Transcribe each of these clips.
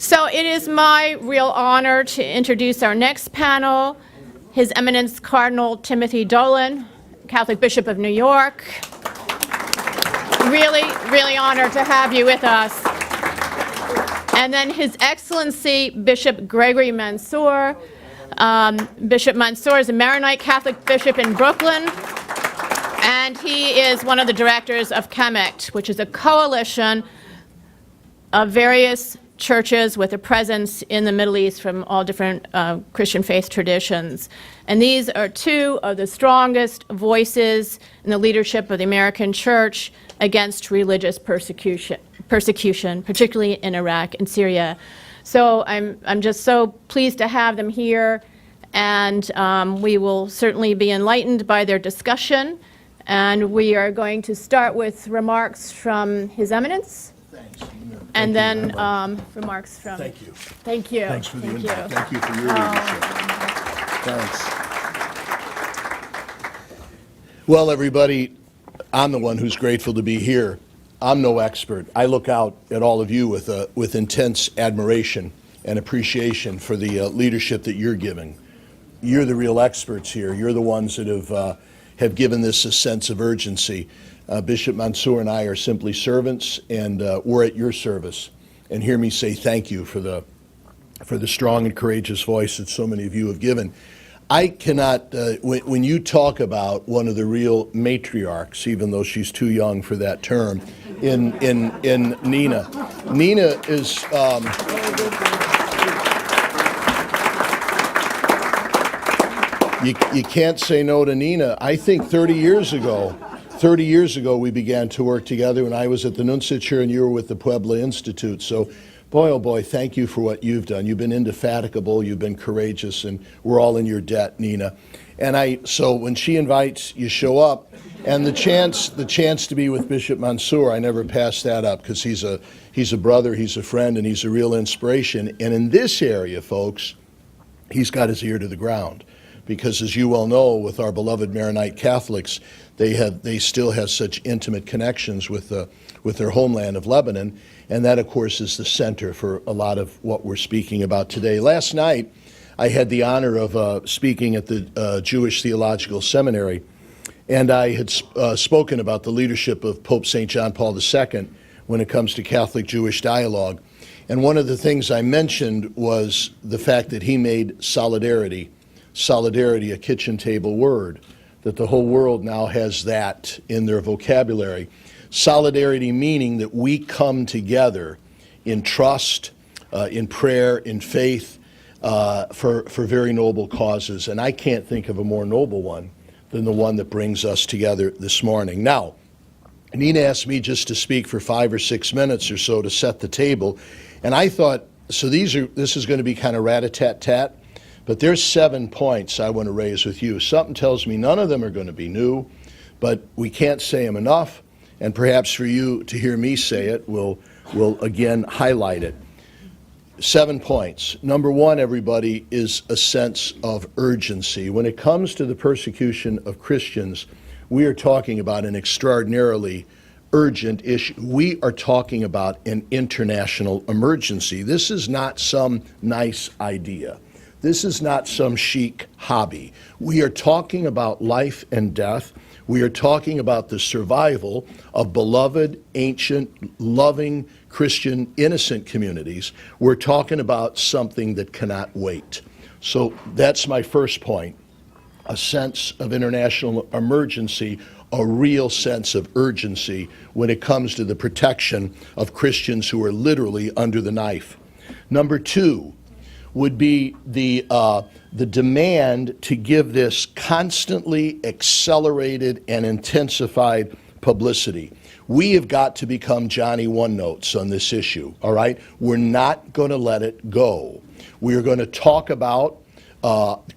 So it is my real honor to introduce our next panel, His Eminence Cardinal Timothy Dolan, Catholic Bishop of New York. Really, really honored to have you with us. And then His Excellency Bishop Gregory Mansour. Bishop Mansour is a Maronite Catholic bishop in Brooklyn, and he is one of the directors of CAMECT, which is a coalition of various churches with a presence in the Middle East from all different Christian faith traditions. And these are two of the strongest voices in the leadership of the American church against religious persecution, particularly in Iraq and Syria. So I'm just so pleased to have them here, and we will certainly be enlightened by their discussion. And we are going to start with remarks from His Eminence. Thanks. And then remarks from... Thank you. Thank you. Thanks for the invite. Thank you for your leadership. Thanks. Well, everybody, I'm the one who's grateful to be here. I'm no expert. I look out at all of you with intense admiration and appreciation for the leadership that you're giving. You're the real experts here. You're the ones that have given this a sense of urgency. Bishop Mansour and I are simply servants, and we're at your service. And hear me say thank you for the strong and courageous voice that so many of you have given. I cannot, when you talk about one of the real matriarchs, even though she's too young for that term, in Nina. Nina is... You can't say no to Nina. I think 30 years ago, we began to work together when I was at the Nunciature and you were with the Puebla Institute. So, boy, oh boy, thank you for what you've done. You've been indefatigable, you've been courageous, and we're all in your debt, Nina. And so when she invites, you show up. And the chance to be with Bishop Mansour, I never pass that up, because he's a brother, he's a friend, and he's a real inspiration. And in this area, folks, he's got his ear to the ground. Because as you well know, with our beloved Maronite Catholics, they still have such intimate connections with their homeland of Lebanon, and that, of course, is the center for a lot of what we're speaking about today. Last night, I had the honor of speaking at the Jewish Theological Seminary, and I had spoken about the leadership of Pope St. John Paul II when it comes to Catholic-Jewish dialogue. And one of the things I mentioned was the fact that he made solidarity a kitchen table word, that the whole world now has that in their vocabulary. Solidarity meaning that we come together in trust, in prayer, in faith, for very noble causes. And I can't think of a more noble one than the one that brings us together this morning. Now, Nina asked me just to speak for 5 or 6 minutes or so to set the table. And I thought, so this is going to be kind of rat-a-tat-tat. But there's 7 points I want to raise with you. Something tells me none of them are going to be new, but we can't say them enough, and perhaps for you to hear me say it will again highlight it. 7 points. Number 1, everybody, is a sense of urgency. When it comes to the persecution of Christians, we are talking about an extraordinarily urgent issue. We are talking about an international emergency. This is not some nice idea. This is not some chic hobby. We are talking about life and death. We are talking about the survival of beloved, ancient, loving, Christian, innocent communities. We're talking about something that cannot wait. So that's my first point, a sense of international emergency, a real sense of urgency when it comes to the protection of Christians who are literally under the knife. Number 2, would be the demand to give this constantly accelerated and intensified publicity. We have got to become Johnny One-Notes on this issue, all right? We're not going to let it go. We are going to talk about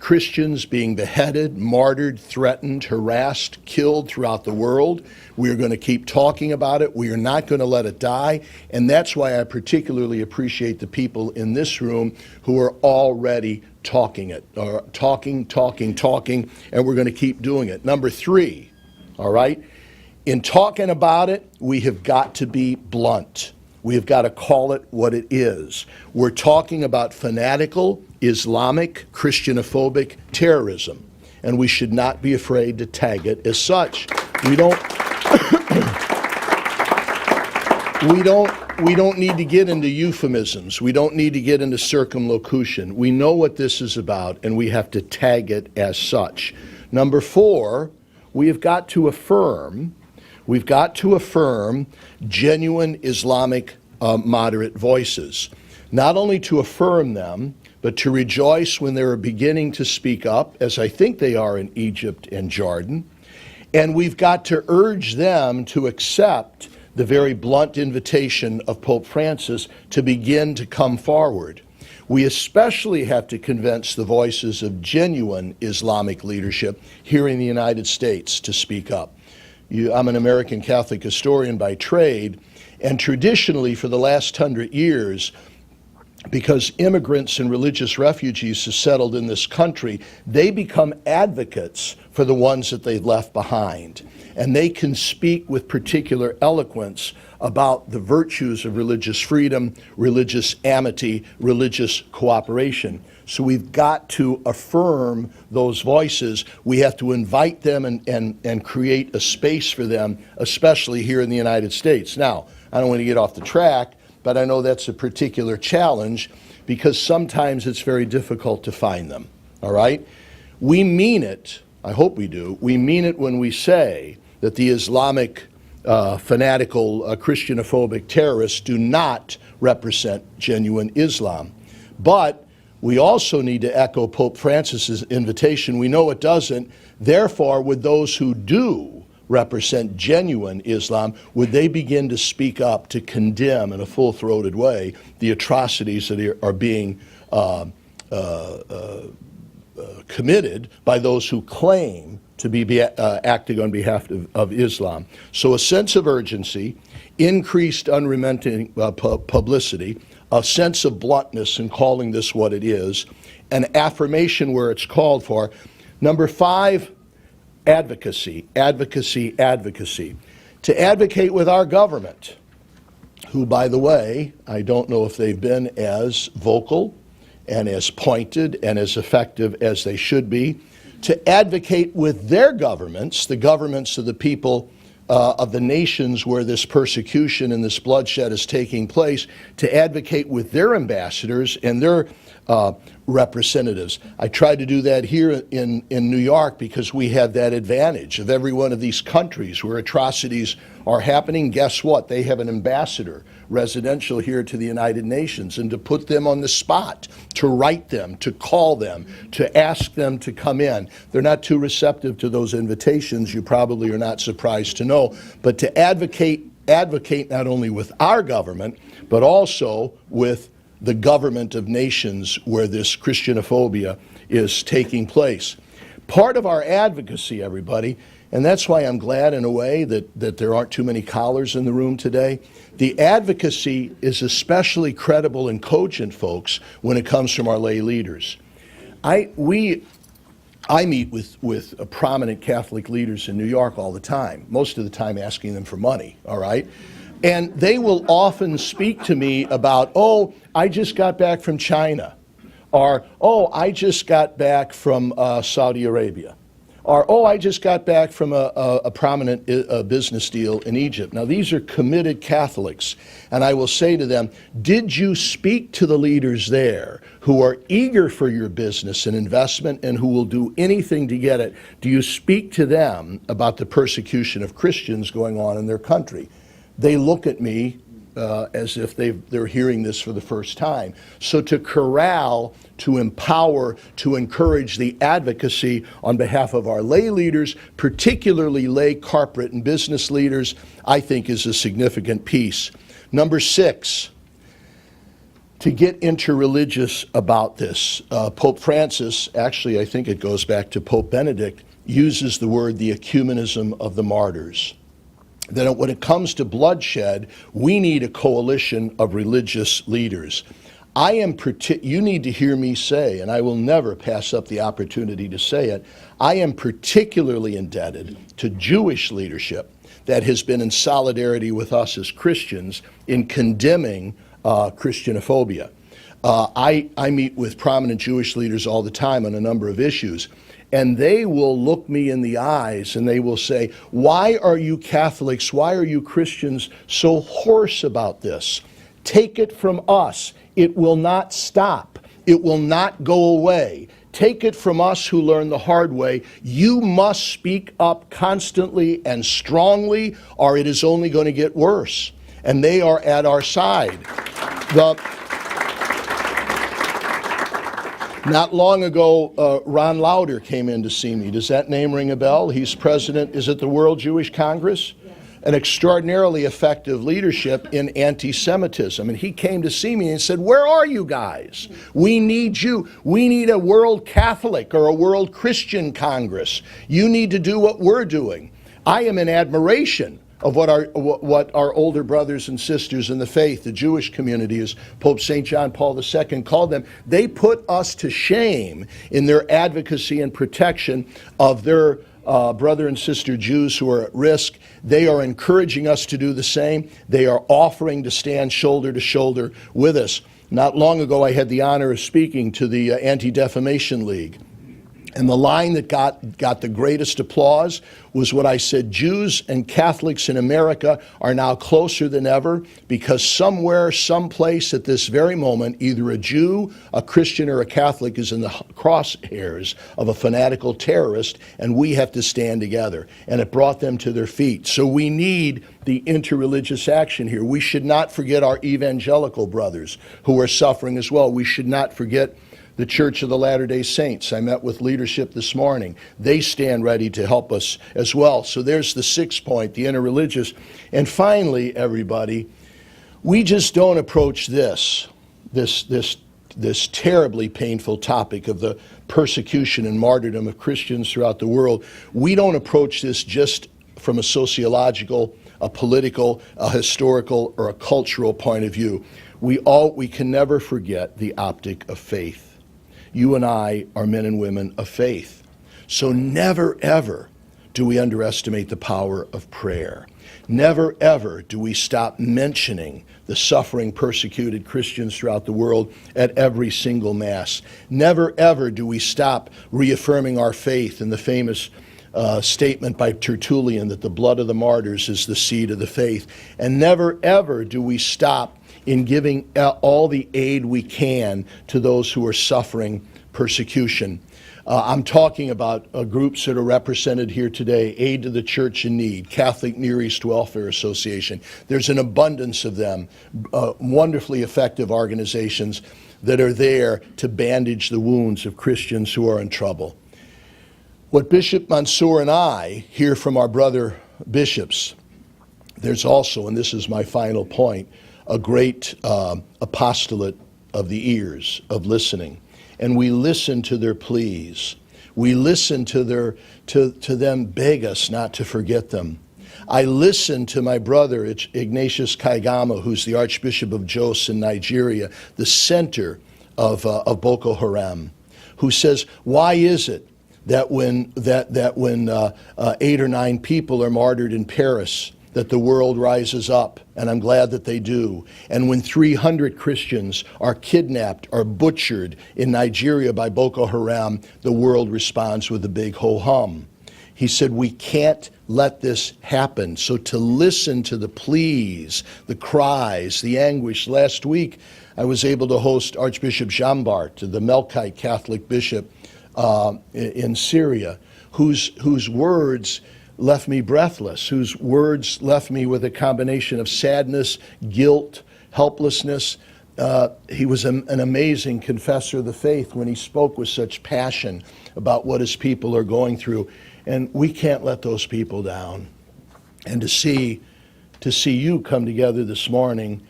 Christians being beheaded, martyred, threatened, harassed, killed throughout the world. We are going to keep talking about it. We are not going to let it die. And that's why I particularly appreciate the people in this room who are already talking, and we're going to keep doing it. Number 3, all right? In talking about it, we have got to be blunt. We have got to call it what it is. We're talking about fanatical, Islamic, Christianophobic terrorism, and we should not be afraid to tag it as such. We don't need to get into euphemisms. We don't need to get into circumlocution. We know what this is about, and we have to tag it as such. Number 4, we've got to affirm genuine Islamic moderate voices. Not only to affirm them, but to rejoice when they're beginning to speak up, as I think they are in Egypt and Jordan. And we've got to urge them to accept the very blunt invitation of Pope Francis to begin to come forward. We especially have to convince the voices of genuine Islamic leadership here in the United States to speak up. I'm an American Catholic historian by trade, and traditionally for the last 100 years, because immigrants and religious refugees have settled in this country, they become advocates for the ones that they've left behind. And they can speak with particular eloquence about the virtues of religious freedom, religious amity, religious cooperation. So we've got to affirm those voices. We have to invite them and create a space for them, especially here in the United States. Now, I don't want to get off the track, but I know that's a particular challenge because sometimes it's very difficult to find them, all right? We mean it, I hope we do, we mean it when we say that the Islamic fanatical Christianophobic terrorists do not represent genuine Islam. But we also need to echo Pope Francis's invitation. We know it doesn't. Therefore, would those who do represent genuine Islam, would they begin to speak up to condemn in a full-throated way the atrocities that are being committed by those who claim to be acting on behalf of Islam. So a sense of urgency, increased unrelenting publicity, a sense of bluntness in calling this what it is, an affirmation where it's called for. Number 5, advocacy, advocacy, advocacy. To advocate with our government, who, by the way, I don't know if they've been as vocal and as pointed and as effective as they should be, to advocate with their governments, the governments of the people of the nations where this persecution and this bloodshed is taking place, to advocate with their ambassadors and their representatives. I tried to do that here in New York because we have that advantage of every one of these countries where atrocities are happening. Guess what? They have an ambassador residential here to the United Nations, and to put them on the spot, to write them, to call them, to ask them to come in. They're not too receptive to those invitations, you probably are not surprised to know, but to advocate not only with our government, but also with the government of nations where this Christianophobia is taking place. Part of our advocacy, everybody, and that's why I'm glad in a way that there aren't too many collars in the room today. The advocacy is especially credible and cogent, folks, when it comes from our lay leaders. I meet with prominent Catholic leaders in New York all the time, most of the time asking them for money, all right? And they will often speak to me about, oh, I just got back from China, or, oh, I just got back from Saudi Arabia, or, oh, I just got back from a prominent business deal in Egypt. Now, these are committed Catholics, and I will say to them, did you speak to the leaders there who are eager for your business and investment and who will do anything to get it? Do you speak to them about the persecution of Christians going on in their country? They look at me as if they're hearing this for the first time. So to corral, to empower, to encourage the advocacy on behalf of our lay leaders, particularly lay corporate and business leaders, I think is a significant piece. Number 6, to get interreligious about this. Pope Francis, actually I think it goes back to Pope Benedict, uses the word the ecumenism of the martyrs. That when it comes to bloodshed, we need a coalition of religious leaders. you need to hear me say, and I will never pass up the opportunity to say it, I am particularly indebted to Jewish leadership that has been in solidarity with us as Christians in condemning Christianophobia. I meet with prominent Jewish leaders all the time on a number of issues, and they will look me in the eyes and they will say, why are you Catholics, why are you Christians so hoarse about this? Take it from us. It will not stop. It will not go away. Take it from us who learn the hard way. You must speak up constantly and strongly, or it is only going to get worse. And they are at our side. Not long ago, Ron Lauder came in to see me. Does that name ring a bell? He's president, is it the World Jewish Congress? An extraordinarily effective leadership in anti-Semitism. And he came to see me and said, where are you guys? We need you. We need a World Catholic or a World Christian Congress. You need to do what we're doing. I am in admiration of what our older brothers and sisters in the faith, the Jewish community, as Pope St. John Paul II called them, they put us to shame in their advocacy and protection of their brother and sister Jews who are at risk. They are encouraging us to do the same. They are offering to stand shoulder to shoulder with us. Not long ago, I had the honor of speaking to the Anti-Defamation League. And the line that got the greatest applause was what I said: Jews and Catholics in America are now closer than ever because somewhere, someplace at this very moment, either a Jew, a Christian, or a Catholic is in the crosshairs of a fanatical terrorist, and we have to stand together. And it brought them to their feet. So we need the interreligious action here. We should not forget our evangelical brothers who are suffering as well. We should not forget the Church of the Latter-day Saints. I met with leadership this morning. They stand ready to help us as well. So there's the sixth point, the interreligious. And finally, everybody, we just don't approach this terribly painful topic of the persecution and martyrdom of Christians throughout the world. We don't approach this just from a sociological, a political, a historical, or a cultural point of view. We can never forget the optic of faith. You and I are men and women of faith. So never, ever do we underestimate the power of prayer. Never, ever do we stop mentioning the suffering, persecuted Christians throughout the world at every single Mass. Never, ever do we stop reaffirming our faith in the famous statement by Tertullian that the blood of the martyrs is the seed of the faith. And never, ever do we stop in giving all the aid we can to those who are suffering persecution. I'm talking about groups that are represented here today: Aid to the Church in Need, Catholic Near East Welfare Association. There's an abundance of them, wonderfully effective organizations that are there to bandage the wounds of Christians who are in trouble. What Bishop Mansour and I hear from our brother bishops, there's also, and this is my final point, a great apostolate of the ears, of listening. And we listen to their pleas. We listen to them beg us not to forget them. I listen to my brother Ignatius Kaigama, who's the Archbishop of Jos in Nigeria, the center of Boko Haram, who says, why is it that when 8 or 9 people are martyred in Paris, that the world rises up, and I'm glad that they do. And when 300 Christians are kidnapped or butchered in Nigeria by Boko Haram, the world responds with a big ho-hum. He said, we can't let this happen. So to listen to the pleas, the cries, the anguish. Last week, I was able to host Archbishop Jambart, the Melkite Catholic bishop in Syria, whose words left me breathless, whose words left me with a combination of sadness, guilt, helplessness. He was an amazing confessor of the faith when he spoke with such passion about what his people are going through. And we can't let those people down. And to see you come together this morning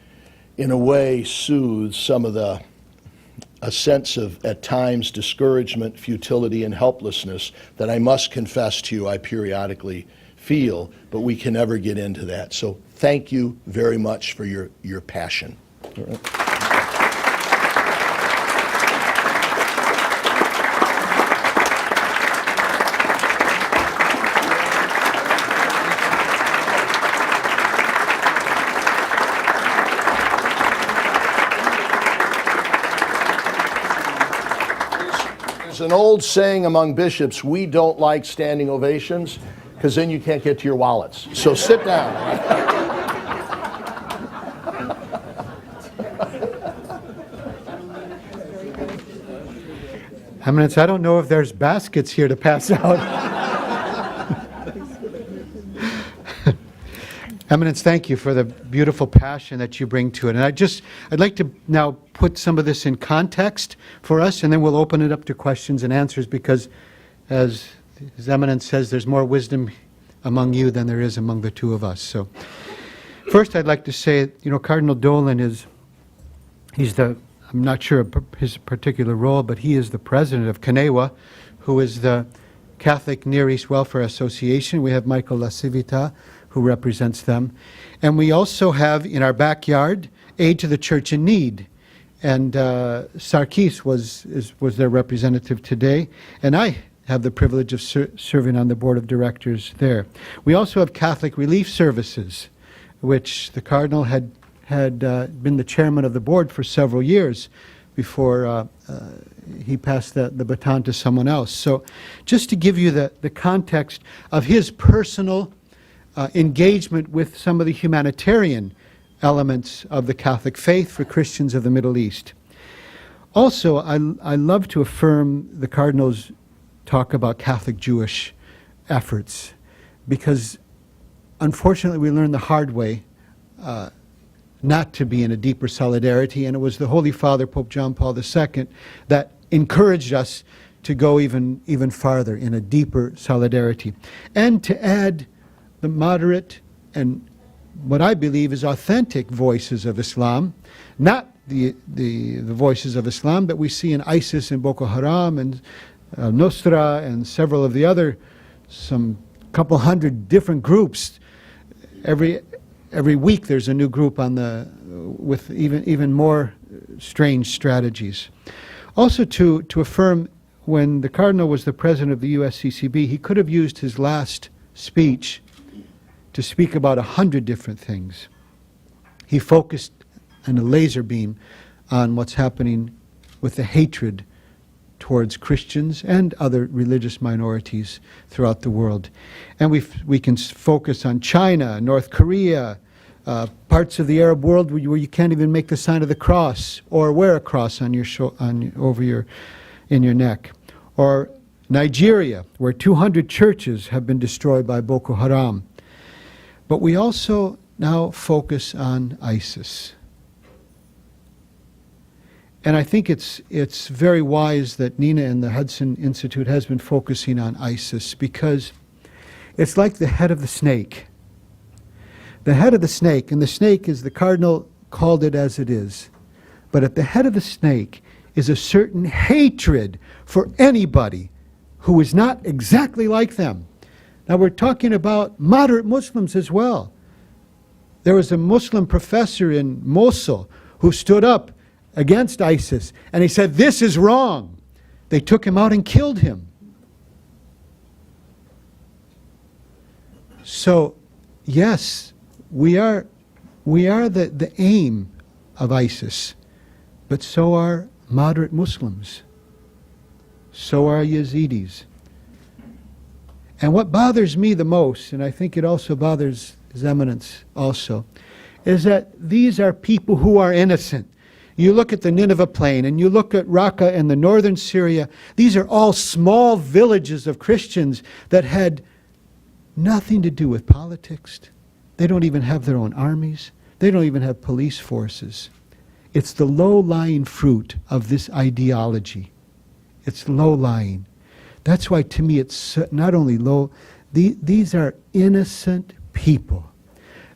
in a way soothes some of a sense of, at times, discouragement, futility, and helplessness that I must confess to you I periodically feel, but we can never get into that. So thank you very much for your passion. All right. There's an old saying among bishops, we don't like standing ovations, because then you can't get to your wallets. So sit down. Eminence, I don't know if there's baskets here to pass out. Eminence, thank you for the beautiful passion that you bring to it. And I'd like to now put some of this in context for us, and then we'll open it up to questions and answers, because as His Eminence says, there's more wisdom among you than there is among the two of us. So first I'd like to say, Cardinal Dolan I'm not sure of his particular role, but he is the president of Kanewa, who is the Catholic Near East Welfare Association. We have Michael Lasivita, who represents them. And we also have in our backyard Aid to the Church in Need. And Sarkis was their representative today. And I have the privilege of serving on the board of directors there. We also have Catholic Relief Services, which the Cardinal had been the chairman of the board for several years before he passed the baton to someone else. So just to give you the context of his personal engagement with some of the humanitarian elements of the Catholic faith for Christians of the Middle East. Also, I love to affirm the Cardinal's talk about Catholic Jewish efforts, because unfortunately we learned the hard way not to be in a deeper solidarity, and it was the Holy Father, Pope John Paul II, that encouraged us to go even farther in a deeper solidarity, and to add the moderate and what I believe is authentic voices of Islam, not the voices of Islam that we see in ISIS and Boko Haram and Nusra and several of the other, some couple hundred different groups. Every week there's a new group with even more strange strategies. Also to affirm, when the Cardinal was the president of the USCCB, he could have used his last speech to speak about 100 different things. He focused in a laser beam on what's happening with the hatred towards Christians and other religious minorities throughout the world. And we can focus on China, North Korea, parts of the Arab world where you can't even make the sign of the cross or wear a cross on in your neck. Or Nigeria, where 200 churches have been destroyed by Boko Haram. But we also now focus on ISIS. And I think it's very wise that Nina and the Hudson Institute has been focusing on ISIS, because it's like the head of the snake. The head of the snake, and the snake, is the Cardinal called it as it is, but at the head of the snake is a certain hatred for anybody who is not exactly like them. Now we're talking about moderate Muslims as well. There was a Muslim professor in Mosul who stood up against ISIS, and he said, "This is wrong." They took him out and killed him. So, yes, we are the aim of ISIS, but so are moderate Muslims. So are Yazidis. And what bothers me the most, and I think it also bothers His Eminence also, is that these are people who are innocent. You look at the Nineveh Plain, and you look at Raqqa and the northern Syria. These are all small villages of Christians that had nothing to do with politics. They don't even have their own armies. They don't even have police forces. It's the low-lying fruit of this ideology. It's low-lying. That's why, to me, it's not only low. These are innocent people.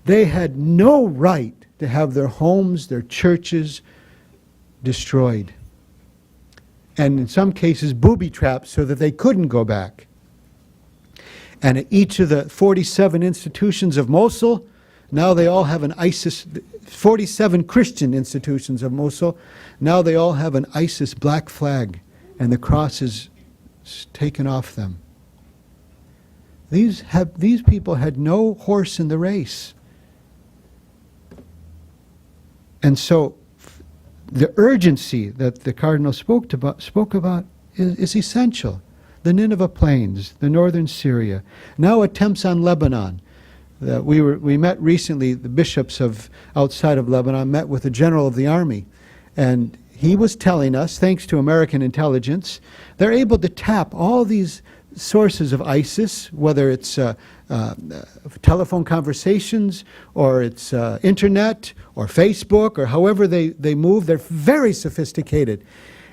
They had no right to have their homes, their churches destroyed. And in some cases, booby-trapped so that they couldn't go back. And at each of the 47 institutions of Mosul, now they all have an ISIS, 47 Christian institutions of Mosul, now they all have an ISIS black flag, and the cross is taken off them. These people had no horse in the race. And so the urgency that the Cardinal spoke about is essential. The Nineveh Plains, the northern Syria, now attempts on Lebanon. We met recently, the bishops of outside of Lebanon met with the general of the army, and he was telling us, thanks to American intelligence, they're able to tap all these sources of ISIS, whether it's telephone conversations, or it's internet, or Facebook, or however they move. They're very sophisticated.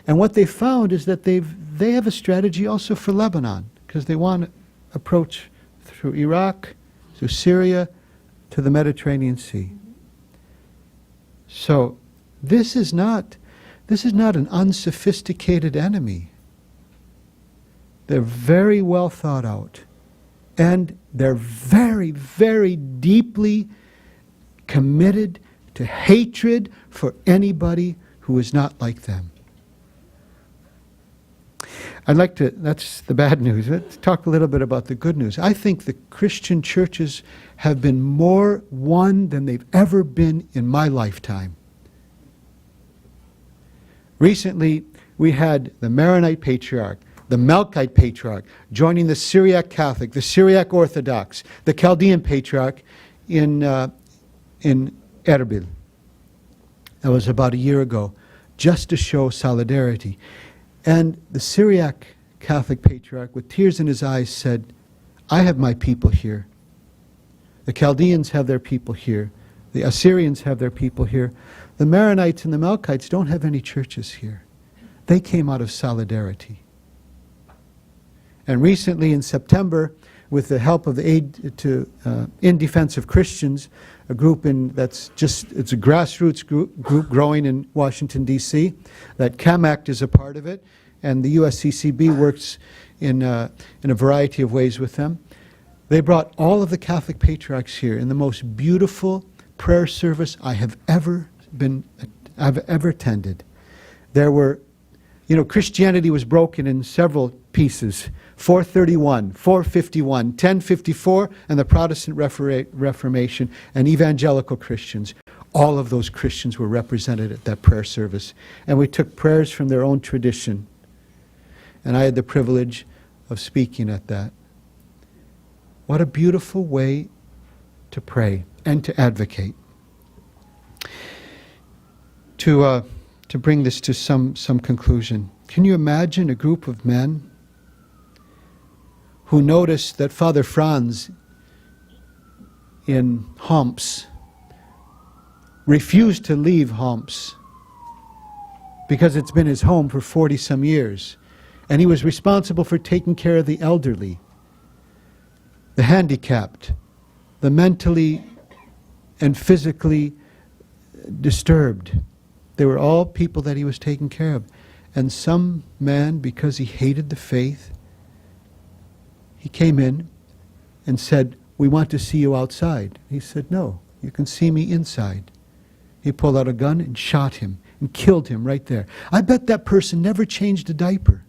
And what they found is that they have a strategy also for Lebanon, because they want to approach through Iraq, through Syria, to the Mediterranean Sea. So this is not an unsophisticated enemy. They're very well thought out. And they're very, very deeply committed to hatred for anybody who is not like them. That's the bad news. Let's talk a little bit about the good news. I think the Christian churches have been more one than they've ever been in my lifetime. Recently, we had the Maronite Patriarch, the Melkite Patriarch, joining the Syriac Catholic, the Syriac Orthodox, the Chaldean Patriarch in Erbil. That was about a year ago, just to show solidarity. And the Syriac Catholic Patriarch, with tears in his eyes, said, I have my people here. The Chaldeans have their people here. The Assyrians have their people here. The Maronites and the Melkites don't have any churches here. They came out of solidarity. And recently in September, with the help of the Aid to In Defense of Christians, a group it's a grassroots group growing in Washington, D.C., that CAMACT is a part of it, and the USCCB works in a variety of ways with them. They brought all of the Catholic patriarchs here in the most beautiful prayer service I have ever attended. There were, Christianity was broken in several pieces. 431, 451, 1054, and the Protestant Reformation, and evangelical Christians. All of those Christians were represented at that prayer service. And we took prayers from their own tradition. And I had the privilege of speaking at that. What a beautiful way to pray and to advocate. To bring this to some conclusion, can you imagine a group of men who noticed that Father Franz in Homs refused to leave Homs because it's been his home for 40-some years, and he was responsible for taking care of the elderly, the handicapped, the mentally and physically disturbed. They were all people that he was taking care of. And some man, because he hated the faith, he came in and said, we want to see you outside. He said, no, you can see me inside. He pulled out a gun and shot him and killed him right there. I bet that person never changed a diaper.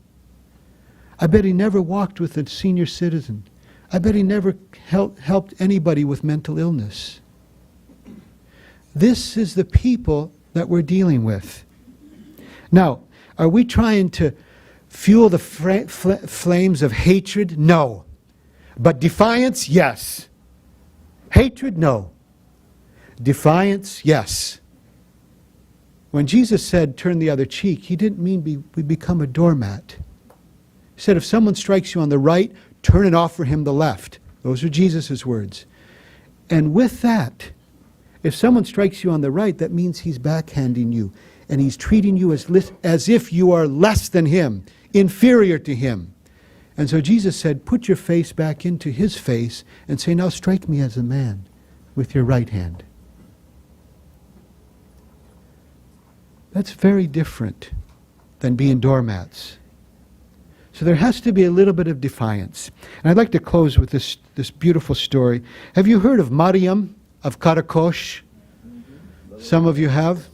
I bet he never walked with a senior citizen. I bet he never helped anybody with mental illness. This is the people that we're dealing with. Now, are we trying to fuel the flames of hatred? No. But defiance? Yes. Hatred? No. Defiance? Yes. When Jesus said, turn the other cheek, he didn't mean we become a doormat. He said, if someone strikes you on the right, turn and offer him the left. Those are Jesus' words. And with that, if someone strikes you on the right, that means he's backhanding you. And he's treating you as if you are less than him, inferior to him. And so Jesus said, put your face back into his face and say, now strike me as a man with your right hand. That's very different than being doormats. So there has to be a little bit of defiance. And I'd like to close with this beautiful story. Have you heard of Mariam of Karakosh? Some of you have?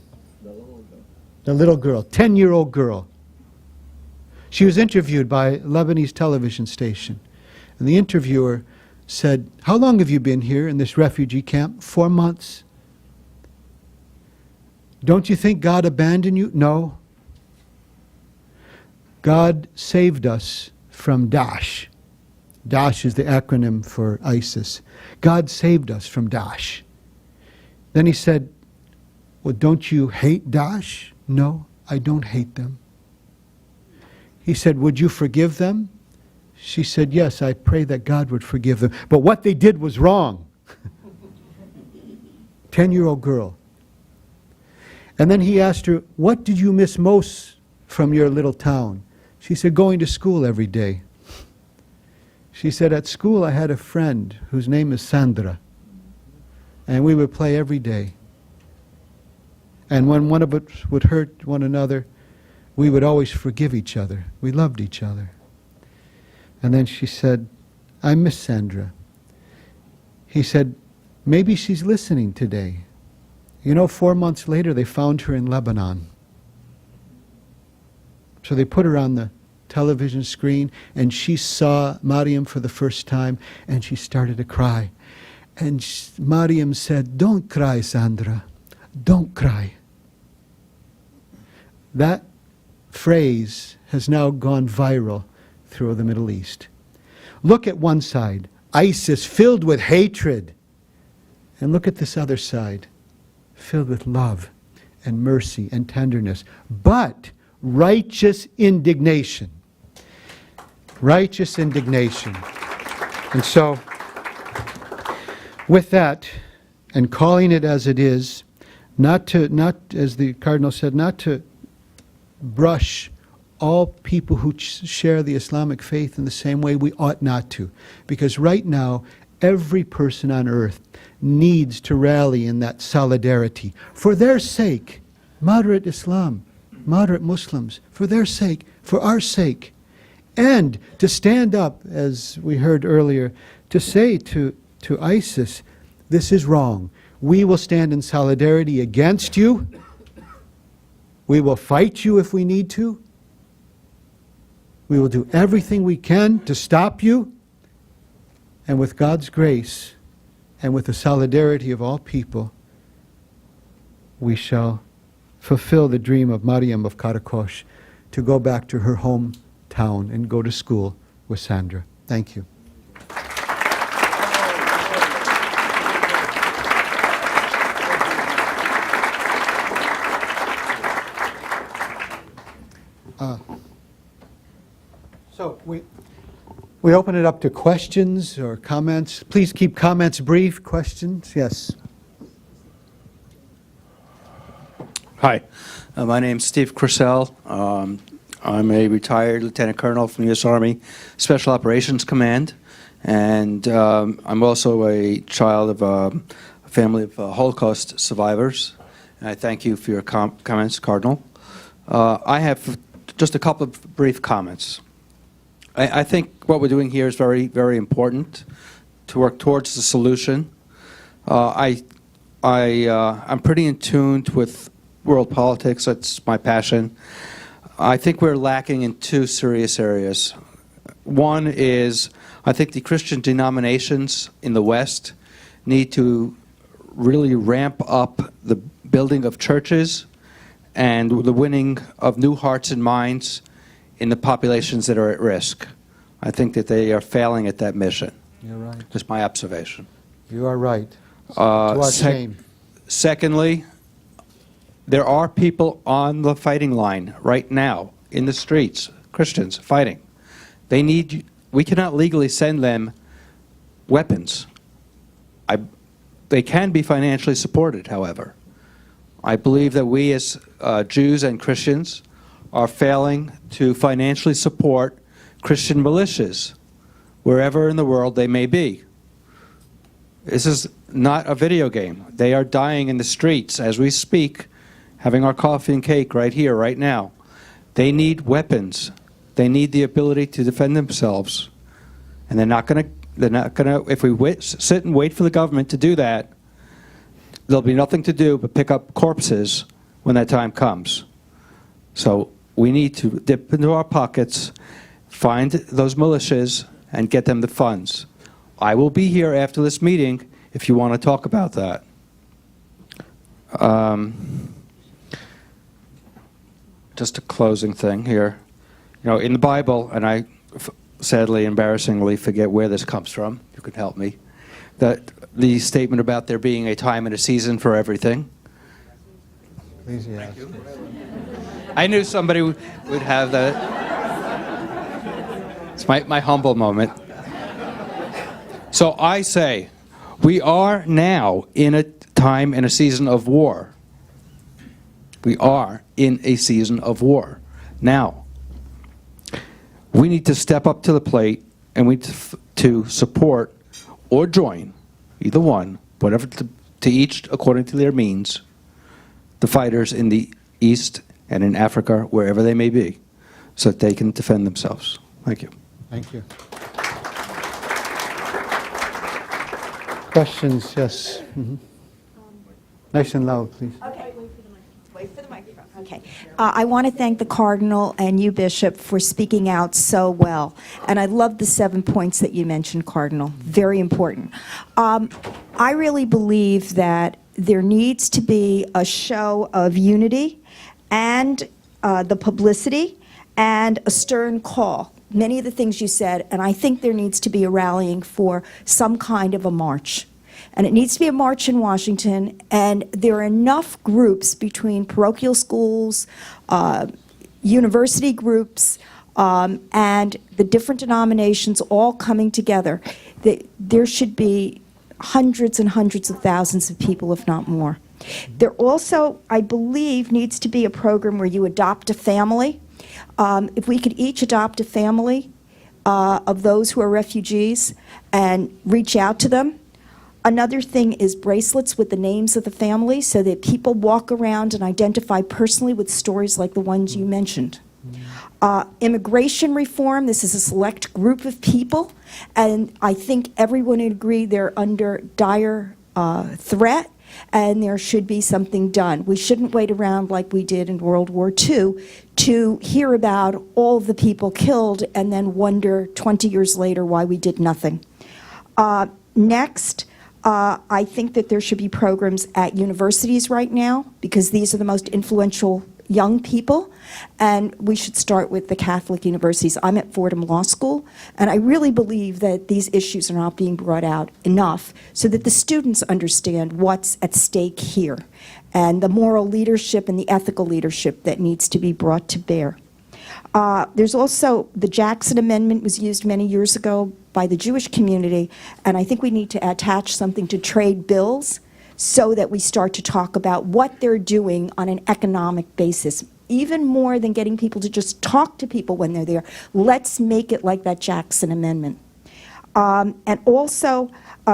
The little girl, 10-year-old girl. She was interviewed by a Lebanese television station. And the interviewer said, how long have you been here in this refugee camp? 4 months. Don't you think God abandoned you? No. God saved us from Daesh. Daesh is the acronym for ISIS. God saved us from Daesh. Then he said, well, don't you hate Daesh? No, I don't hate them. He said, would you forgive them? She said, yes, I pray that God would forgive them. But what they did was wrong. 10-year-old girl. And then he asked her, what did you miss most from your little town? She said, going to school every day. She said, at school I had a friend whose name is Sandra. And we would play every day. And when one of us would hurt one another, we would always forgive each other. We loved each other. And then she said, I miss Sandra. He said, maybe she's listening today. You know, 4 months later, they found her in Lebanon. So they put her on the television screen, and she saw Mariam for the first time, and she started to cry. And Mariam said, don't cry, Sandra. Don't cry. That phrase has now gone viral through the Middle East. Look at one side, ISIS filled with hatred. And look at this other side, filled with love and mercy and tenderness, but righteous indignation. Righteous indignation. And so, with that, and calling it as it is, not as the Cardinal said, not to brush all people who share the Islamic faith in the same way, we ought not to. Because right now, every person on earth needs to rally in that solidarity. For their sake, moderate Islam, moderate Muslims, for their sake, for our sake. And to stand up, as we heard earlier, to say to ISIS, this is wrong. We will stand in solidarity against you. We will fight you if we need to. We will do everything we can to stop you. And with God's grace and with the solidarity of all people, we shall fulfill the dream of Mariam of Karakosh to go back to her hometown and go to school with Sandra. Thank you. So we open it up to questions or comments. Please keep comments brief. Questions? Yes. Hi, my name's Steve Crisell. I'm a retired lieutenant colonel from the U.S. Army Special Operations Command, and I'm also a child of a family of Holocaust survivors. And I thank you for your comments, Cardinal. I have just a couple of brief comments. I think what we're doing here is very, very important to work towards the solution. I'm pretty in tune with world politics. That's my passion. I think we're lacking in two serious areas. One is, I think the Christian denominations in the West need to really ramp up the building of churches and the winning of new hearts and minds in the populations that are at risk. I think that they are failing at that mission. You're right. Just my observation. You are right. To our shame. Secondly, there are people on the fighting line right now in the streets, Christians fighting. We cannot legally send them weapons. They can be financially supported, however. I believe that we as Jews and Christians are failing to financially support Christian militias wherever in the world they may be. This is not a video game. They are dying in the streets as we speak, having our coffee and cake right here, right now. They need weapons. They need the ability to defend themselves. And they're not going to, if we sit and wait for the government to do that, there'll be nothing to do but pick up corpses when that time comes. So we need to dip into our pockets, find those militias, and get them the funds. I will be here after this meeting if you want to talk about that. Just a closing thing here. You know, in the Bible, and I sadly, embarrassingly forget where this comes from, you could help me, that the statement about there being a time and a season for everything. Please, yes. I knew somebody would have that. It's my humble moment. So I say, we are now in a time and a season of war. We are in a season of war. Now, we need to step up to the plate, and we need to support or join, either one, whatever to each according to their means, the fighters in the East and in Africa, wherever they may be, so that they can defend themselves. Thank you. Thank you. Questions? Yes. Nice and loud, please. Okay. Wait for the microphone. Okay. I want to thank the Cardinal and you, Bishop, for speaking out so well. And I love the 7 points that you mentioned, Cardinal. Very important. I really believe that there needs to be a show of unity and the publicity and a stern call. Many of the things you said, and I think there needs to be a rallying for some kind of a march. And it needs to be a march in Washington, and there are enough groups between parochial schools, university groups, and the different denominations all coming together. There should be hundreds and hundreds of thousands of people, if not more. There also, I believe, needs to be a program where you adopt a family. If we could each adopt a family of those who are refugees and reach out to them. Another thing is bracelets with the names of the family so that people walk around and identify personally with stories like the ones you mentioned. Immigration reform, this is a select group of people, and I think everyone would agree they're under dire threat, and there should be something done. We shouldn't wait around like we did in World War II to hear about all of the people killed and then wonder 20 years later why we did nothing. Next, I think that there should be programs at universities right now because these are the most influential young people, and we should start with the Catholic universities. I'm at Fordham Law School, and I really believe that these issues are not being brought out enough so that the students understand what's at stake here and the moral leadership and the ethical leadership that needs to be brought to bear. There's also the Jackson Amendment was used many years ago by the Jewish community, and I think we need to attach something to trade bills so that we start to talk about what they're doing on an economic basis. Even more than getting people to just talk to people when they're there, let's make it like that Jackson Amendment. And also,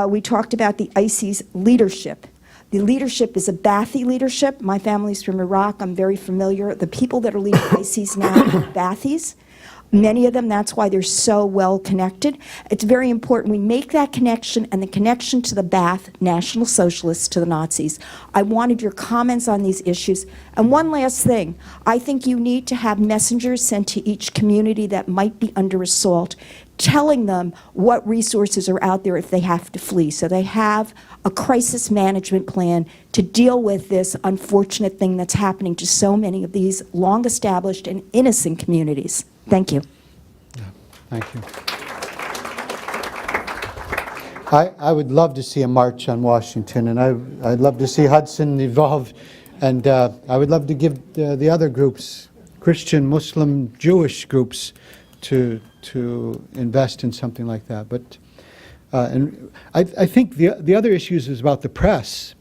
we talked about the ICE's leadership. The leadership is Apathy leadership. My family's from Iraq. I'm very familiar. The people that are leading ICES now are Baathis. Many of them, that's why they're so well connected. It's very important we make that connection and the connection to the Baath National Socialists, to the Nazis. I wanted your comments on these issues. And one last thing, I think you need to have messengers sent to each community that might be under assault, telling them what resources are out there if they have to flee. So they have a crisis management plan to deal with this unfortunate thing that's happening to so many of these long-established and innocent communities. Thank you. Yeah, thank you. I would love to see a march on Washington, and I'd love to see Hudson evolve, and I would love to give the other groups, Christian, Muslim, Jewish groups, to invest in something like that. But and I think the other issues is about the press.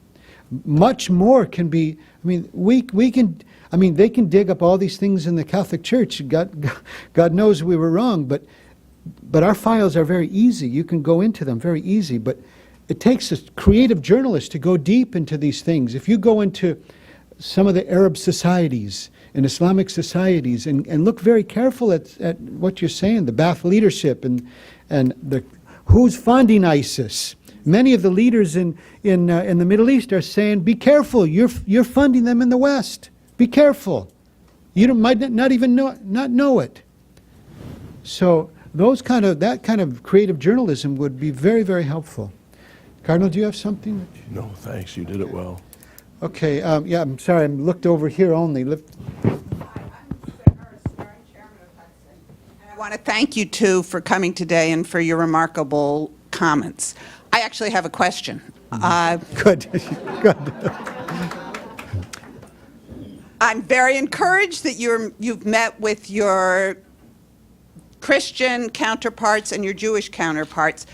Much more can be. I mean, we can. I mean, they can dig up all these things in the Catholic Church. God knows we were wrong, but our files are very easy. You can go into them very easy. But it takes a creative journalist to go deep into these things. If you go into some of the Arab societies and Islamic societies and look very careful at what you're saying, the Ba'ath leadership and the who's funding ISIS. Many of the leaders in the Middle East are saying, "Be careful. You're funding them in the West. Be careful. You might not even know it." So that kind of creative journalism would be very, very helpful. Cardinal, do you have something? No, thanks. You did it well. Okay. Yeah, I'm sorry. I looked over here only. I want to thank you, too, for coming today and for your remarkable comments. I actually have a question. Good. Good. I'm very encouraged that you've met with your Christian counterparts and your Jewish counterparts.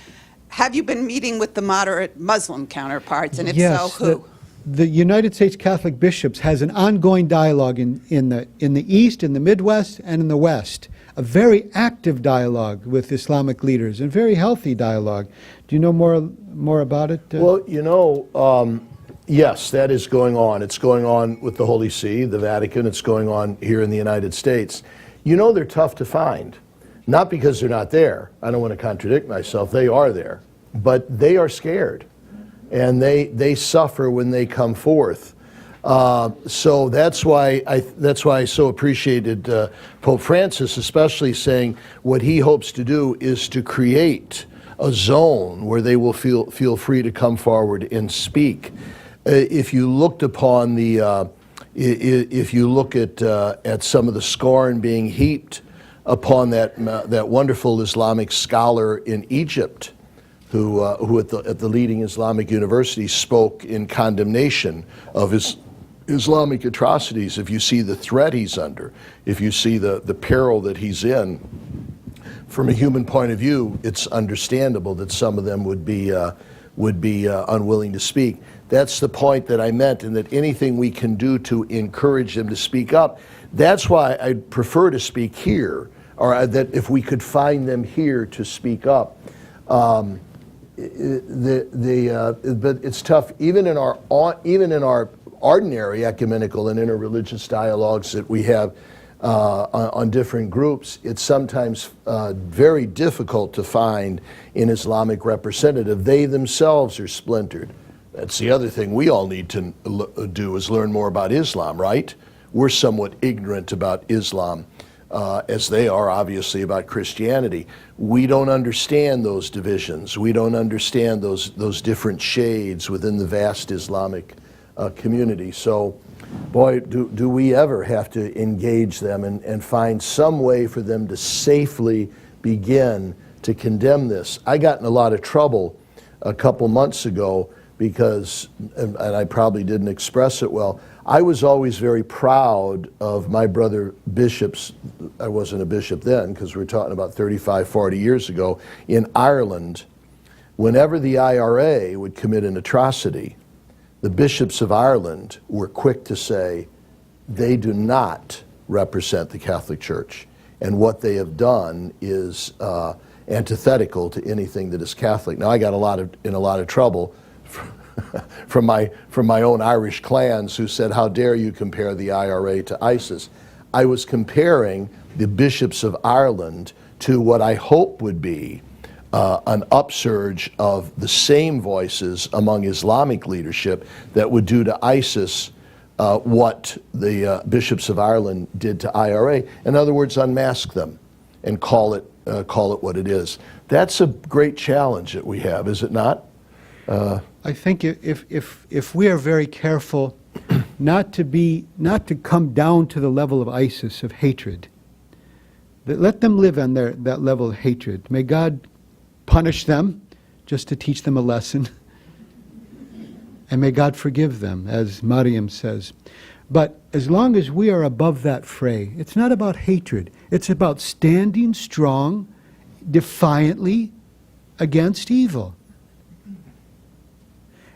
Have you been meeting with the moderate Muslim counterparts, and if so, who? The United States Catholic Bishops has an ongoing dialogue in the East, in the Midwest, and in the West. A very active dialogue with Islamic leaders, and very healthy dialogue. Do you know more about it? Well, you know, yes, that is going on. It's going on with the Holy See, the Vatican. It's going on here in the United States. You know, they're tough to find. Not because they're not there. I don't want to contradict myself. They are there. But they are scared. And they suffer when they come forth. So that's why I so appreciated Pope Francis, especially saying what he hopes to do is to create a zone where they will feel free to come forward and speak. If you looked upon the, if you look at some of the scorn being heaped upon that wonderful Islamic scholar in Egypt, who at the leading Islamic university spoke in condemnation of his Islamic atrocities, if you see the threat he's under, if you see the peril that he's in, from a human point of view, it's understandable that some of them would be unwilling to speak. That's the point that I meant, and that anything we can do to encourage them to speak up, that's why I prefer to speak here, or that if we could find them here to speak up. But it's tough, even in our ordinary ecumenical and interreligious dialogues that we have on different groups, it's sometimes very difficult to find an Islamic representative. They themselves are splintered. That's the other thing we all need to do, is learn more about Islam, right? We're somewhat ignorant about Islam, as they are obviously about Christianity. We don't understand those divisions. We don't understand those different shades within the vast Islamic community. So, boy, do we ever have to engage them and find some way for them to safely begin to condemn this. I got in a lot of trouble a couple months ago because, and I probably didn't express it well, I was always very proud of my brother bishops. I wasn't a bishop then because we're talking about 35, 40 years ago. In Ireland, whenever the IRA would commit an atrocity, the bishops of Ireland were quick to say they do not represent the Catholic Church, and what they have done is antithetical to anything that is Catholic. Now, I got in a lot of trouble from my own Irish clans who said, how dare you compare the IRA to ISIS? I was comparing the bishops of Ireland to what I hope would be an upsurge of the same voices among Islamic leadership that would do to ISIS what the bishops of Ireland did to IRA. In other words, unmask them and call it what it is. That's a great challenge that we have, is it not? I think if we are very careful not to come down to the level of ISIS, of hatred, let them live on that level of hatred. May God punish them just to teach them a lesson. And may God forgive them, as Mariam says. But as long as we are above that fray, it's not about hatred. It's about standing strong, defiantly against evil.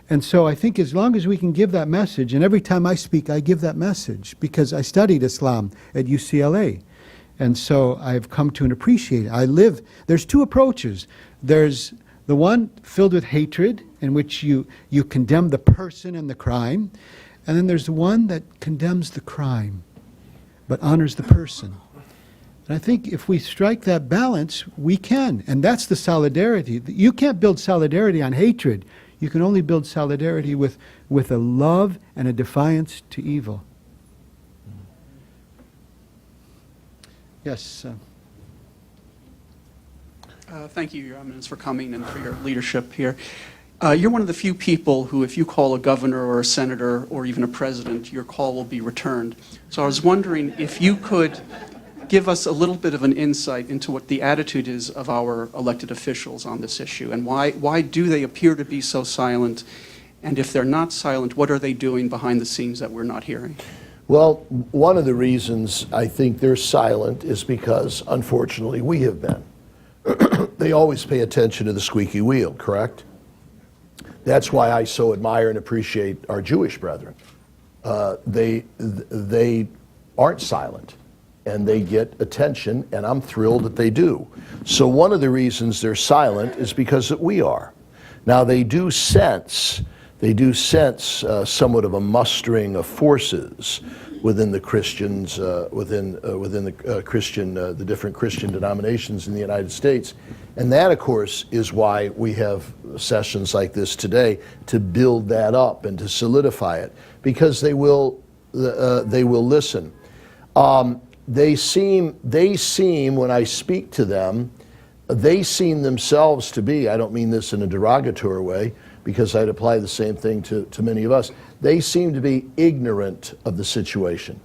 And so I think as long as we can give that message, and every time I speak, I give that message, because I studied Islam at UCLA. And so I've come to appreciate it. There's two approaches. There's the one filled with hatred, in which you condemn the person and the crime. And then there's the one that condemns the crime, but honors the person. And I think if we strike that balance, we can. And that's the solidarity. You can't build solidarity on hatred. You can only build solidarity with a love and a defiance to evil. Yes. Thank you, Your Eminence, for coming and for your leadership here. You're one of the few people who, if you call a governor or a senator or even a president, your call will be returned. So I was wondering if you could give us a little bit of an insight into what the attitude is of our elected officials on this issue, and why do they appear to be so silent? And if they're not silent, what are they doing behind the scenes that we're not hearing? Well, one of the reasons I think they're silent is because, unfortunately, we have been. They always pay attention to the squeaky wheel, correct? That's why I so admire and appreciate our Jewish brethren. They aren't silent, and they get attention, and I'm thrilled that they do. So one of the reasons they're silent is because that we are. Now, they do sense somewhat of a mustering of forces within the Christians, the different Christian denominations in the United States. And that, of course, is why we have sessions like this today, to build that up and to solidify it, because they will listen. They seem, when I speak to them, they seem themselves to be, I don't mean this in a derogatory way, because I'd apply the same thing to many of us, they seem to be ignorant of the situation.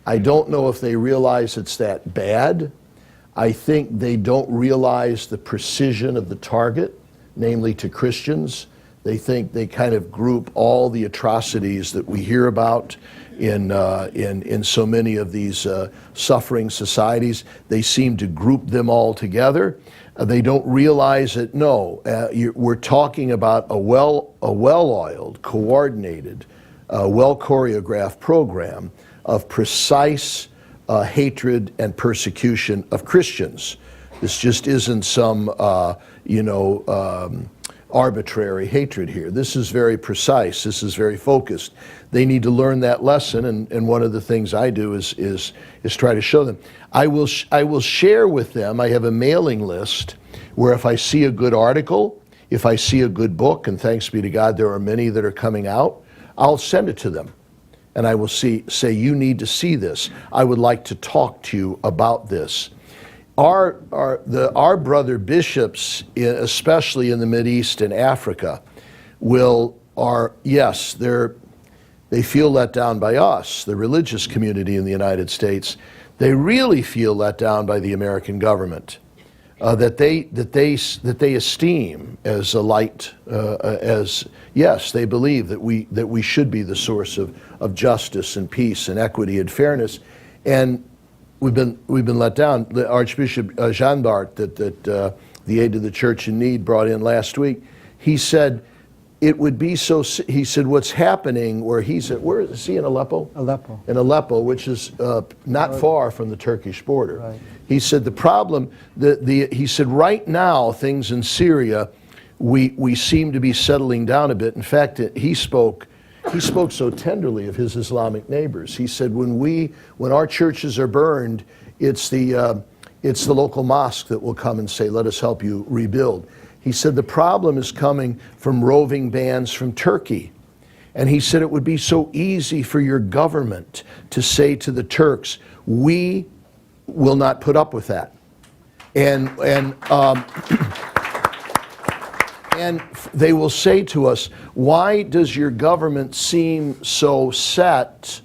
I don't know if they realize it's that bad. I think they don't realize the precision of the target, namely to Christians. They think they kind of group all the atrocities that we hear about in so many of these suffering societies. They seem to group them all together. They don't realize that, no, we're talking about a well-oiled, coordinated, well-choreographed program of precise hatred and persecution of Christians. This just isn't some, arbitrary hatred here. This is very precise. This is very focused. They need to learn that lesson, and one of the things I do is try to show them. I will share with them. I have a mailing list where if I see a good article, if I see a good book, and thanks be to God there are many that are coming out, I'll send it to them. And I will say, you need to see this. I would like to talk to you about this. Our brother bishops, especially in the Mideast and Africa, they feel let down by us, the religious community in the United States. They really feel let down by the American government, that they esteem as a light, yes, they believe that we should be the source of justice and peace and equity and fairness, and we've been let down. The Archbishop Jean Bart, that the aid to the church in need brought in last week, he said it would be so. He said what's happening where he's at. Where is he, in Aleppo? Aleppo. In Aleppo, which is not far from the Turkish border. Right. He said the problem. He said right now things in Syria, we seem to be settling down a bit. In fact, he spoke so tenderly of his Islamic neighbors. He said, when our churches are burned, it's the local mosque that will come and say, let us help you rebuild. He said the problem is coming from roving bands from Turkey. And he said it would be so easy for your government to say to the Turks, we will not put up with that. And they will say to us, why does your government seem so set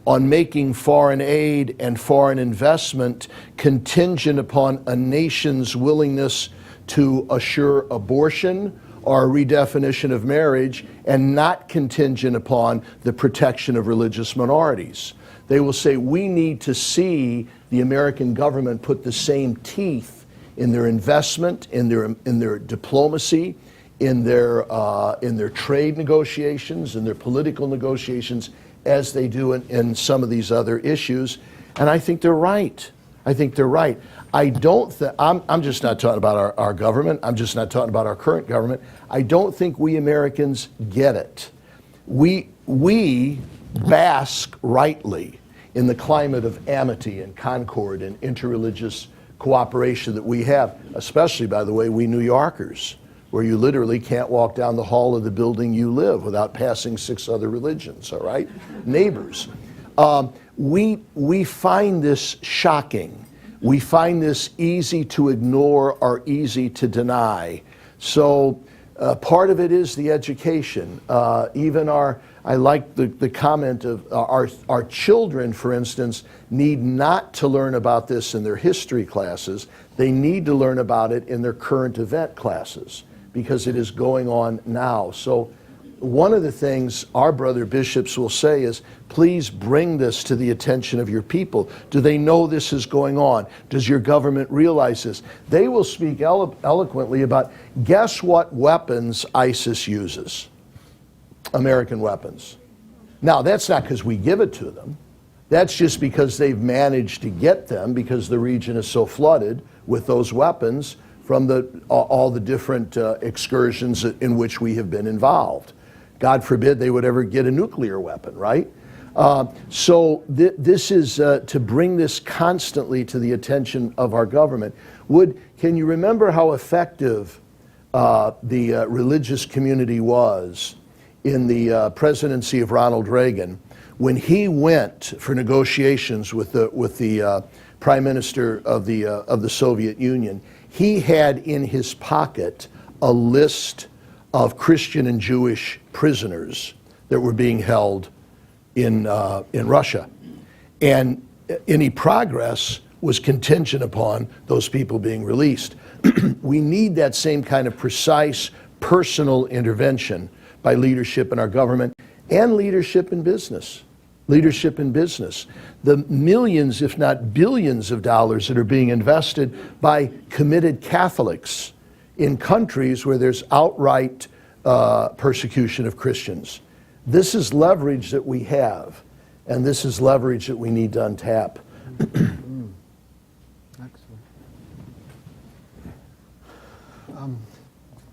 on making foreign aid and foreign investment contingent upon a nation's willingness to assure abortion or a redefinition of marriage, and not contingent upon the protection of religious minorities? They will say, we need to see the American government put the same teeth in their investment, in their diplomacy, in their trade negotiations, in their political negotiations, as they do in some of these other issues. And I think they're right. I think they're right. I'm just not talking about our government. I'm just not talking about our current government. I don't think we Americans get it. We bask rightly in the climate of amity and concord and interreligious cooperation that we have, especially, by the way, we New Yorkers, where you literally can't walk down the hall of the building you live without passing 6 other religions, all right? Neighbors. We find this shocking. We find this easy to ignore or easy to deny. So Part of it is the education. Even I like the comment of our children, for instance, need not to learn about this in their history classes. They need to learn about it in their current event classes because it is going on now. So one of the things our brother bishops will say is, please bring this to the attention of your people. Do they know this is going on? Does your government realize this? They will speak eloquently about, guess what weapons ISIS uses? American weapons. Now, that's not because we give it to them. That's just because they've managed to get them because the region is so flooded with those weapons from all the different excursions in which we have been involved. God forbid they would ever get a nuclear weapon, right? So this is to bring this constantly to the attention of our government. Can you remember how effective the religious community was in the presidency of Ronald Reagan when he went for negotiations with the Prime Minister of the Soviet Union? He had in his pocket a list of Christian and Jewish prisoners that were being held in Russia. And any progress was contingent upon those people being released. We need that same kind of precise personal intervention by leadership in our government and leadership in business. Leadership in business. The millions, if not billions of dollars that are being invested by committed Catholics in countries where there's outright persecution of Christians. This is leverage that we have, and this is leverage that we need to untap. Excellent.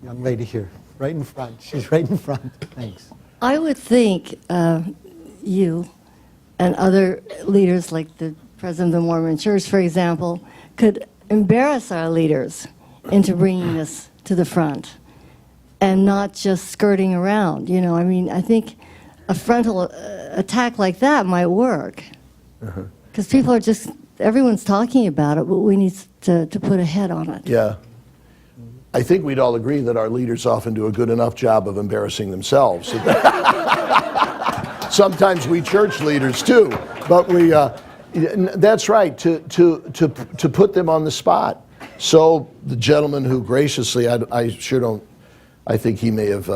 Young lady here, right in front. She's right in front. Thanks. I would think you and other leaders like the President of the Mormon Church, for example, could embarrass our leaders into bringing this to the front and not just skirting around. You know, I mean, I think a frontal attack like that might work. Because people are just, everyone's talking about it, but we need to put a head on it. Yeah. I think we'd all agree that our leaders often do a good enough job of embarrassing themselves. Sometimes we church leaders too, but that's right, to put them on the spot. So the gentleman who graciously, I think he may have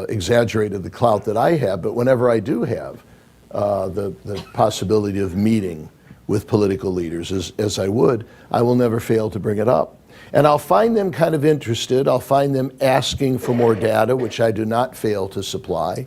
exaggerated the clout that I have, but whenever I do have the possibility of meeting with political leaders, as I would, I will never fail to bring it up. And I'll find them kind of interested. I'll find them asking for more data, which I do not fail to supply.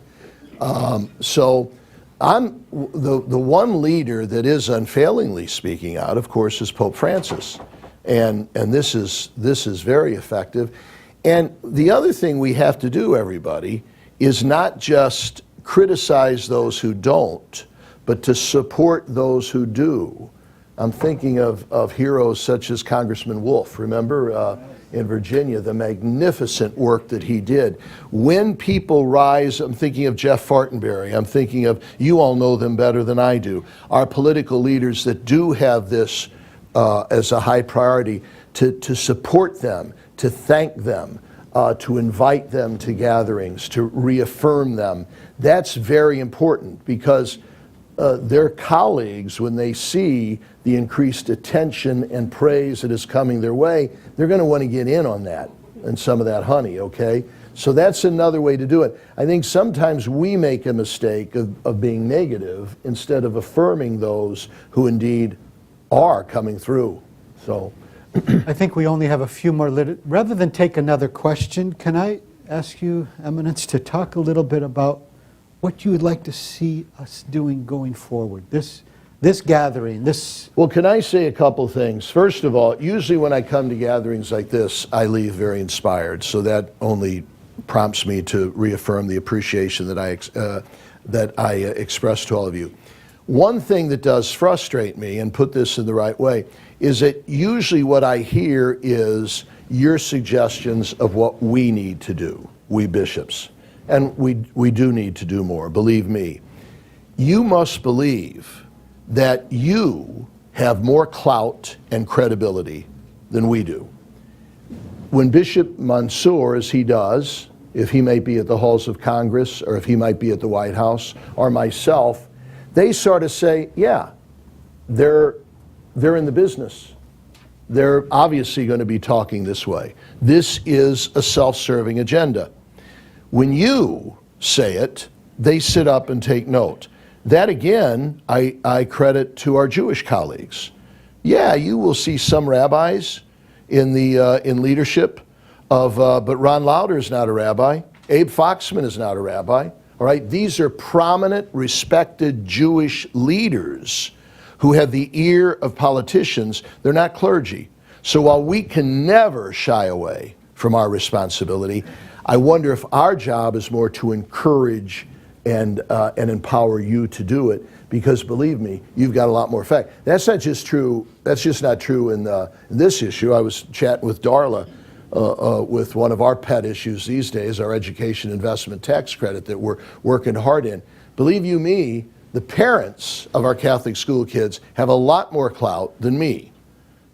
So I'm the one leader that is unfailingly speaking out, of course, is Pope Francis. And this is very effective. And the other thing we have to do, everybody, is not just criticize those who don't, but to support those who do. I'm thinking of heroes such as Congressman Wolf, remember, in Virginia, the magnificent work that he did. When people rise, I'm thinking of Jeff Fartenberry, I'm thinking of, you all know them better than I do, our political leaders that do have this as a high priority, to support them, to thank them, to invite them to gatherings, to reaffirm them. That's very important because their colleagues, when they see the increased attention and praise that is coming their way, they're going to want to get in on that and some of that honey, okay? So that's another way to do it. I think sometimes we make a mistake of being negative instead of affirming those who indeed are coming through. So I think we only have a few more. Rather than take another question, can I ask you, Eminence, to talk a little bit about what you would like to see us doing going forward? This gathering, this... Well, can I say a couple things? First of all, usually when I come to gatherings like this, I leave very inspired, so that only prompts me to reaffirm the appreciation that I express to all of you. One thing that does frustrate me, and put this in the right way, is that usually what I hear is your suggestions of what we need to do, we bishops. And we do need to do more, believe me. You must believe that you have more clout and credibility than we do. When Bishop Mansour, as he does, if he may be at the halls of Congress or if he might be at the White House or myself, they sort of say, yeah, they're in the business. They're obviously going to be talking this way. This is a self-serving agenda. When you say it, they sit up and take note. That again, I credit to our Jewish colleagues. Yeah, you will see some rabbis in leadership but Ron Lauder is not a rabbi. Abe Foxman is not a rabbi. All right, these are prominent, respected Jewish leaders who have the ear of politicians. They're not clergy. So while we can never shy away from our responsibility, I wonder if our job is more to encourage and empower you to do it, because believe me, you've got a lot more effect. That's not just true. That's just not true in this issue. I was chatting with Darla with one of our pet issues these days, our education investment tax credit that we're working hard in. Believe you me, the parents of our Catholic school kids have a lot more clout than me.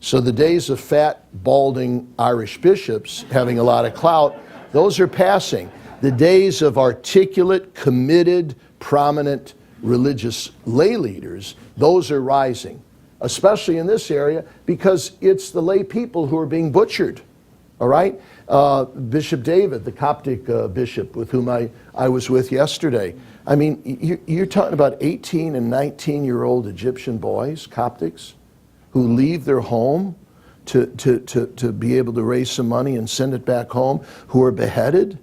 So the days of fat, balding Irish bishops having a lot of clout, those are passing. The days of articulate, committed, prominent religious lay leaders, those are rising, especially in this area because it's the lay people who are being butchered. All right? Bishop David, the Coptic bishop with whom I was with yesterday. I mean, you're talking about 18 and 19-year-old Egyptian boys, Coptics, who leave their home to be able to raise some money and send it back home, who are beheaded.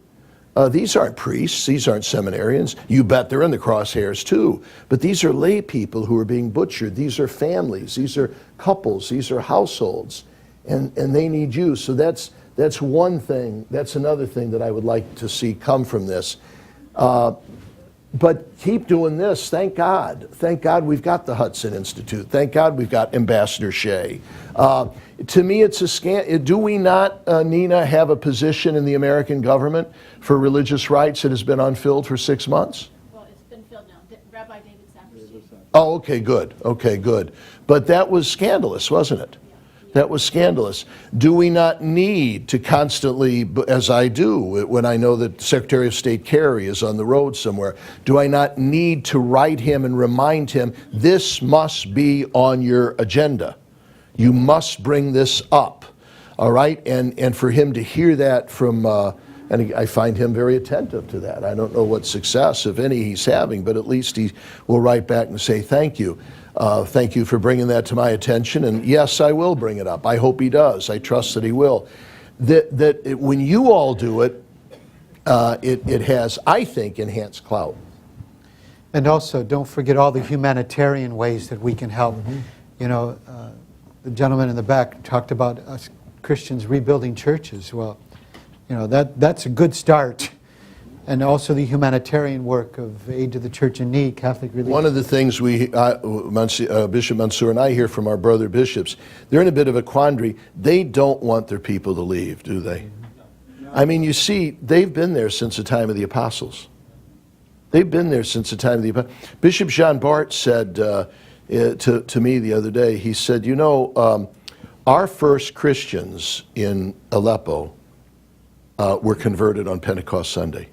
These aren't priests, these aren't seminarians. You bet they're in the crosshairs too. But these are lay people who are being butchered. These are families, these are couples, these are households, and they need you. So that's one thing. That's another thing that I would like to see come from this. But keep doing this. Thank God. Thank God we've got the Hudson Institute. Thank God we've got Ambassador Shea. To me, it's a scam. Do we not, Nina, have a position in the American government for religious rights that has been unfilled for 6 months? Well, it's been filled now. Rabbi David Saperstein. Oh, okay, good. Okay, good. But that was scandalous, wasn't it? That was scandalous. Do we not need to constantly, as I do when I know that Secretary of State Kerry is on the road somewhere, do I not need to write him and remind him, this must be on your agenda? You must bring this up, all right? And for him to hear that from, and I find him very attentive to that. I don't know what success, if any, he's having, but at least he will write back and say, thank you. Thank you for bringing that to my attention, and yes, I will bring it up. I hope he does. I trust that he will. When you all do it, it has, I think, enhanced clout. And also, don't forget all the humanitarian ways that we can help. You know, the gentleman in the back talked about us Christians rebuilding churches. Well, you know, that's a good start. And also the humanitarian work of Aid to the Church in Need, Catholic Relief. One of the things Bishop Mansour and I hear from our brother bishops, they're in a bit of a quandary. They don't want their people to leave, do they? I mean, you see, they've been there since the time of the apostles. They've been there since the time of the apostles. Bishop Jean Bart said to me the other day, he said, you know, our first Christians in Aleppo were converted on Pentecost Sunday.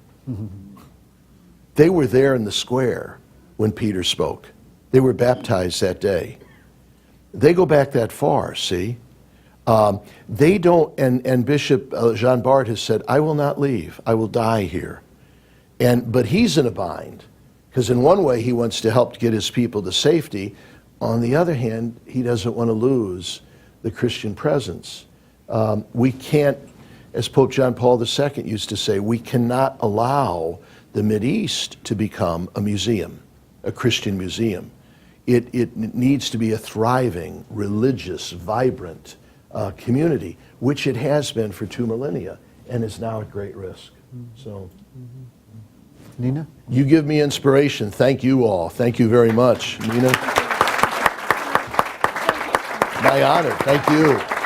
They were there in the square when Peter spoke. They were baptized that day. They go back that far, see? They don't, and Bishop Jean Bart has said, I will not leave. I will die here. But he's in a bind, because in one way he wants to help get his people to safety. On the other hand, he doesn't want to lose the Christian presence. We can't, as Pope John Paul II used to say, we cannot allow the Mideast to become a museum, a Christian museum. It needs to be a thriving, religious, vibrant community, which it has been for 2 millennia and is now at great risk. So, Nina? You give me inspiration. Thank you all. Thank you very much. Nina? My honor. Thank you.